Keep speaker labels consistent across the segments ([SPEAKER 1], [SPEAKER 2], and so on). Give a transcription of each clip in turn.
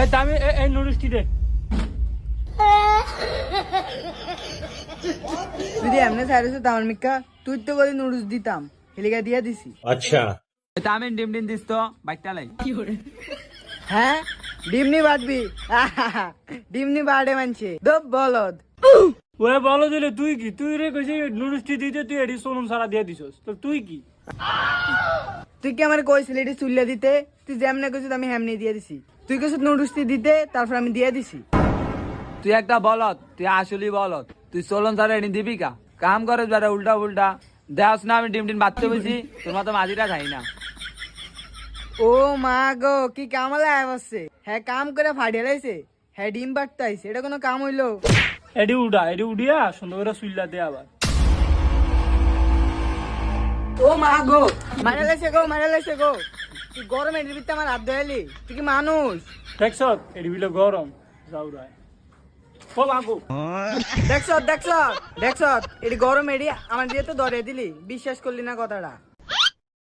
[SPEAKER 1] এই দামি এই নুডলসটি দে।
[SPEAKER 2] তুই যে এমনি সাইরেছো তামান মিক্কা তুই তো করে নুডলস দিতাম হেলিকা দিয়া দিছি।
[SPEAKER 3] अच्छा
[SPEAKER 4] তামিন ডিম ডিম দিস তো বাইকটা লাই।
[SPEAKER 2] হ্যাঁ ডিমনি বাটবি ডিমনি বাড়ে মানছে দব বলদ।
[SPEAKER 1] ওরে বলো দিলে তুই কি? তুই রে কইছি নুডলসটি দিতে তুই এডি সোনম সারা দিয়ে দিছস। তো তুই কি?
[SPEAKER 2] তুই কি আমার কইছিলি এটি চুল্লা দিতে? তুই যেমনে কইছিস আমি হেমনি দিয়ে দিছি। তুই কইছিস নুডলসটি দিতে তারপর আমি দিয়ে দিছি।
[SPEAKER 4] তুই একটা বলত, তুই আসলি বলত। তুই চলন সারা এনে দিবি কা? কাম করে যারা উল্টা উল্টা দেখাস না আমি ডিম ডিম বাচ্চা বসি তোর মতো মাঝিটা খাই না।
[SPEAKER 2] ও মা গো কি কামলা বসছে। হ্যাঁ কাম করে ফাটিয়ে লাইছে। হ্যাঁ ডিম বাটতে আইছে এটা কোনো কাম হইলো?
[SPEAKER 1] এডি উডিয়া সুন্দর করে সুইল্লা দে আবার।
[SPEAKER 2] ও মা গো মারা লাইছে গো তুই গরম এটির ভিতরে আমার হাত ধোয়ালি তুই কি মানুষ?
[SPEAKER 1] দেখছ এডি বিলে গরম যাউরায় ও বাবু
[SPEAKER 2] দেখছ এটি গরম এটি আমার দিয়ে তো ধরে দিলি বিশ্বাস করলি না কথাটা।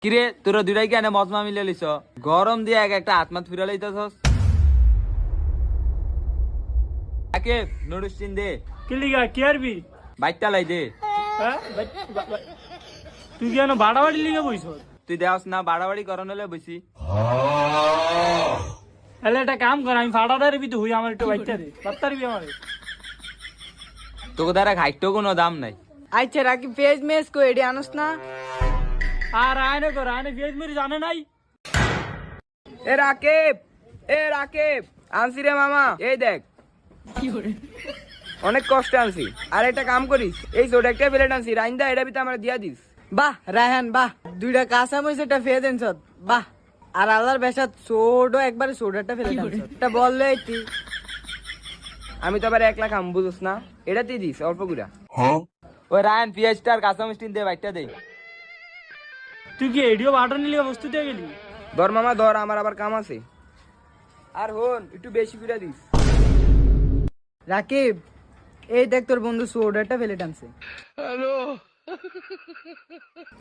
[SPEAKER 4] কিরে তোরা দুটাই কেন মজমা মিলে লিছ? গরম দিয়ে এক একটা আত্মাত ফিরা লাইতেছস। একে নুডলস চিন দে,
[SPEAKER 1] কিলিগা কি আরবি?
[SPEAKER 4] বাইকটা লাই দে।
[SPEAKER 1] হ্যাঁ তুই কেন বাড়াবাড়ি লিগে বইছ?
[SPEAKER 4] তুই দেখাস না বাড়াবাড়ি করন হলে বসি।
[SPEAKER 1] তাহলে একটা কাম কর আমি ফাড়াদার ভিতরে হই আমার একটু বাইকটা দে বাত্তারবি আমার।
[SPEAKER 4] তোকে দ্বারা ঘাইটও কোনো দাম নাই।
[SPEAKER 2] আচ্ছা রাকি পেজ মেস কো এটি আনস না।
[SPEAKER 1] আর আয়নে কর আয়নে পেঁয়াজ মরি জানে নাই।
[SPEAKER 2] এ রাকেব আনছি রে মামা এই দেখ অনেক কষ্ট আনছি। আর একটা কাম করিস এই ছোট একটা প্লেট আনছি রাইন্দা এটা ভিতরে আমার দিয়া দিস। বাহ রায়হান বাহ দুইটা কাঁচা মরিচ একটা ফেয়ে দেন বাহ। আর আল্লাহর বেসাত ছোট একবারে ছোট একটা ফেলে এটা বললে তুই আমি তো আবার 1 লাখ আম বুঝোস না এটা তুই দিস অল্প গুড়া।
[SPEAKER 4] ওই রায়ন পিএইচটা আর কাঁচা মিষ্টি দে বাইকটা দে।
[SPEAKER 1] তুই কি এডিও বাটার নিলে বস্তু দিয়ে গেলি?
[SPEAKER 2] ধর মামা ধর আমার আবার কাম আছে। আর হন একটু বেশি করে দিস। রাকিব এই দেখ তোর বন্ধু ছোট একটা ফেলে টানছে। হ্যালো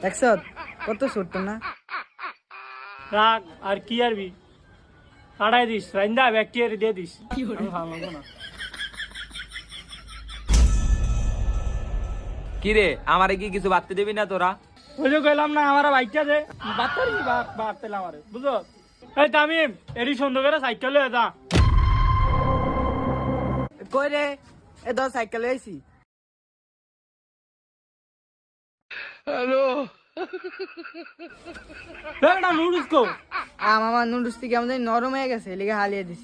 [SPEAKER 2] দেখছ কত ছোট না।
[SPEAKER 1] রাখ আর কি আরবি ফাড়াই দিস রাইন্দা ব্যাকটেরিয়া দিয়ে দিস। আমি ভালো লাগবো না।
[SPEAKER 4] কিরে আমারে কি কিছু বাড়তে দিবি না তোরা?
[SPEAKER 1] ওই যে কইলাম না আমার বাইকটা দে বাত্তারবি বাড়তেল আমারে বুঝো। এই তামিম এডি সুন্দর করে সাইকেল লয়ে যা।
[SPEAKER 2] কই রে এ ধর সাইকেল আইছি।
[SPEAKER 1] নুডলস কো
[SPEAKER 2] মামা নুডলস থেকে আমাদের নরম হয়ে গেছে লিগে হালিয়ে দিছি।